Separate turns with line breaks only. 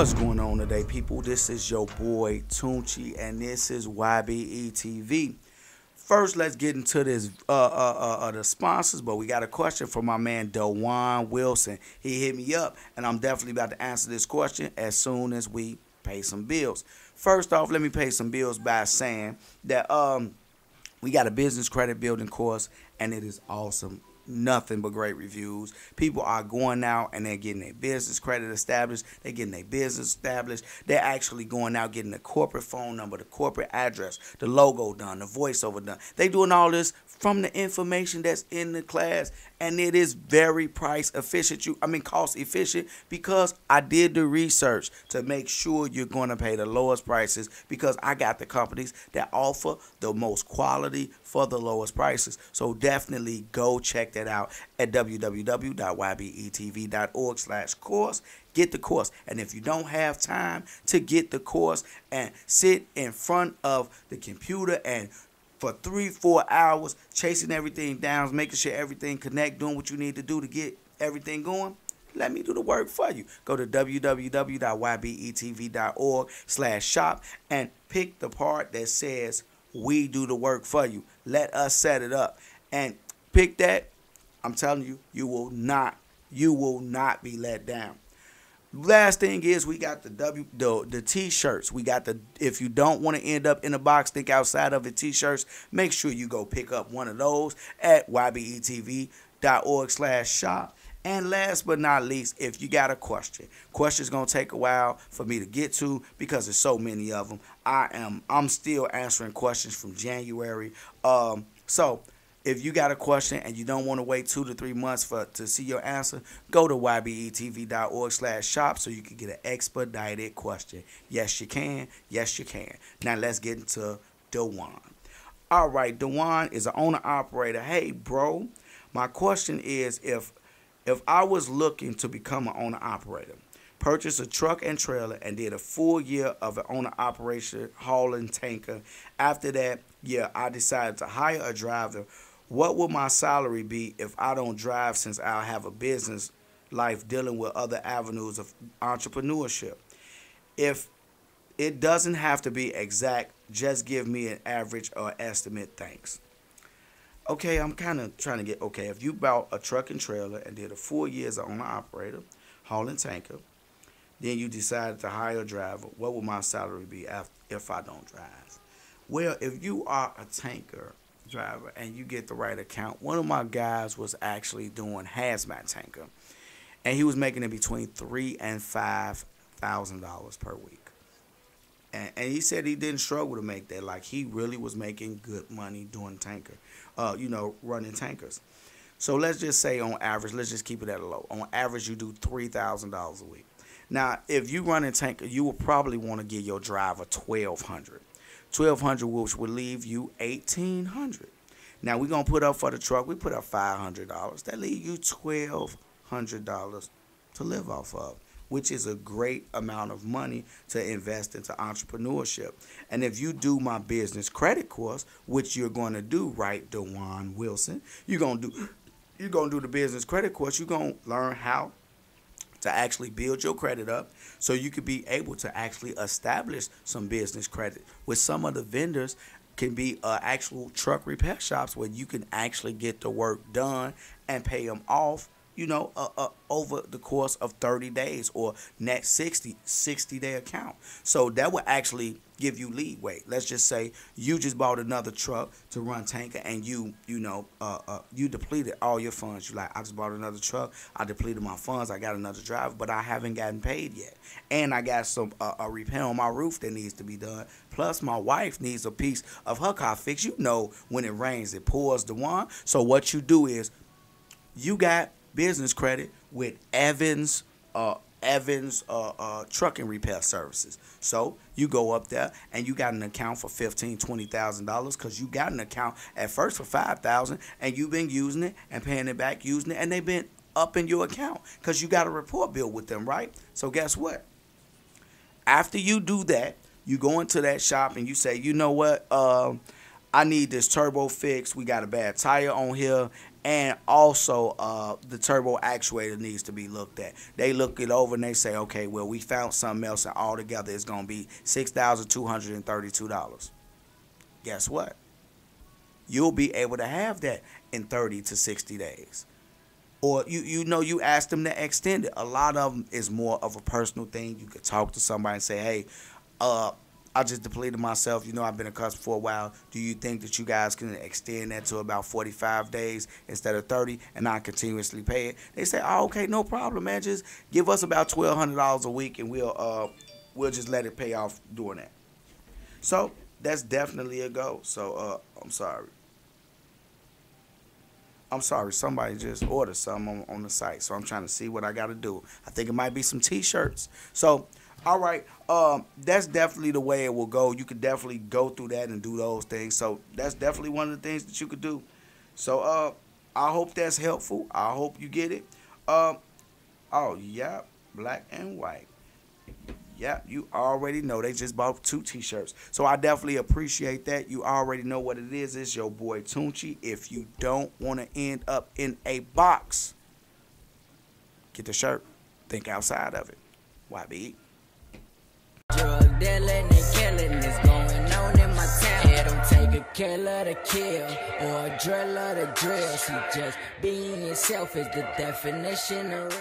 What's going on today, people? This is your boy Tunchi, and this is YBE TV. First, let's get into this the sponsors, but we got a question from my man Dewan Wilson. He hit me up, and I'm definitely about to answer this question as soon as we pay some bills. First off, let me pay some bills by saying that we got a business credit building course, and it is awesome. Nothing but great reviews. People are going out and they're getting their business credit established. They're getting their business established. They're actually going out getting the corporate phone number, the corporate address, the logo done, the voiceover done. They doing all this from the information that's in the class, and it is very price efficient. Cost efficient, because I did the research to make sure you're going to pay the lowest prices, because I got the companies that offer the most quality for the lowest prices. So definitely go check that out at www.ybetv.org/course. Get the course. And if you don't have time to get the course and sit in front of the computer and for 3-4 hours chasing everything down, making sure everything connect, doing what you need to do to get everything going, let me do the work for you. Go to www.ybetv.org/shop and pick the part that says we do the work for you. Let us set it up. And pick that. I'm telling you, you will not be let down. Last thing is, we got the t-shirts. We got if you don't want to end up in a box, think outside of it, t-shirts. Make sure you go pick up one of those at ybetv.org/shop. And last but not least, if you got a question's gonna take a while for me to get to, because there's so many of them. I'm still answering questions from January. So if you got a question and you don't want to wait 2 to 3 months to see your answer, go to ybetv.org/shop so you can get an expedited question. Yes, you can. Yes, you can. Now let's get into Dewan. All right, Dewan is an owner-operator. Hey, bro, my question is, if I was looking to become an owner-operator, purchased a truck and trailer, and did a full year of an owner-operation hauling tanker. After that year, I decided to hire a driver. What will my salary be if I don't drive, since I'll have a business life dealing with other avenues of entrepreneurship? If it doesn't have to be exact, just give me an average or estimate. Thanks. Okay, I'm kind of trying to get, okay, if you bought a truck and trailer and did a full year as an owner-operator, hauling tanker, then you decided to hire a driver, what will my salary be if I don't drive? Well, if you are a tanker driver and you get the right account, one of my guys was actually doing hazmat tanker, and he was making it between $3,000 and $5,000 per week. And he said he didn't struggle to make that. Like, he really was making good money doing tanker, running tankers. So let's just say on average, let's just keep it at a low. On average, you do $3,000 a week. Now, if you run a tanker, you will probably want to give your driver $1,200. $1,200, which would leave you $1,800. Now, we're going to put up for the truck, we put up $500. That leaves you $1,200 to live off of, which is a great amount of money to invest into entrepreneurship. And if you do my business credit course, which you're going to do, right, Dewan Wilson, you're going to do the business credit course. You're going to learn how to actually build your credit up so you could be able to actually establish some business credit. With some of the vendors can be actual truck repair shops where you can actually get the work done and pay them off, over the course of 30 days or next 60-day account. So that will actually give you leeway. Let's just say you just bought another truck to run tanker, and you depleted all your funds. You're like, I just bought another truck, I depleted my funds, I got another driver, but I haven't gotten paid yet, and I got some a repair on my roof that needs to be done, plus my wife needs a piece of her car fixed. When it rains, it pours, Dewan. So what you do is, you got business credit with Evans trucking repair services. So you go up there and you got an account for $15,000-$20,000, because you got an account at first for $5,000, and you've been using it and paying it back, using it, and they've been up in your account because you got a report bill with them, right? So guess what? After you do that, you go into that shop and you say, you know what, I need this turbo fixed. We got a bad tire on here, And also, the turbo actuator needs to be looked at. They look it over and they say, okay, well, we found something else, and altogether it's going to be $6,232. Guess what? You'll be able to have that in 30 to 60 days. Or you ask them to extend it. A lot of them is more of a personal thing. You could talk to somebody and say, hey, I just depleted myself. I've been a customer for a while. Do you think that you guys can extend that to about 45 days instead of 30 and not continuously pay it? They say, oh, okay, no problem, man. Just give us about $1,200 a week and we'll just let it pay off doing that. So that's definitely a go. So I'm sorry. Somebody just ordered something on the site. So I'm trying to see what I got to do. I think it might be some T-shirts. So, all right, that's definitely the way it will go. You could definitely go through that and do those things. So that's definitely one of the things that you could do. So I hope that's helpful. I hope you get it. Oh, yeah, black and white. Yeah, you already know. They just bought 2 T-shirts. So I definitely appreciate that. You already know what it is. It's your boy Tunechi. If you don't want to end up in a box, get the shirt. Think outside of it. YB.
Drug dealing and killing is going on in my town. It don't take a killer to kill or a driller to drill. She just being yourself is the definition of real.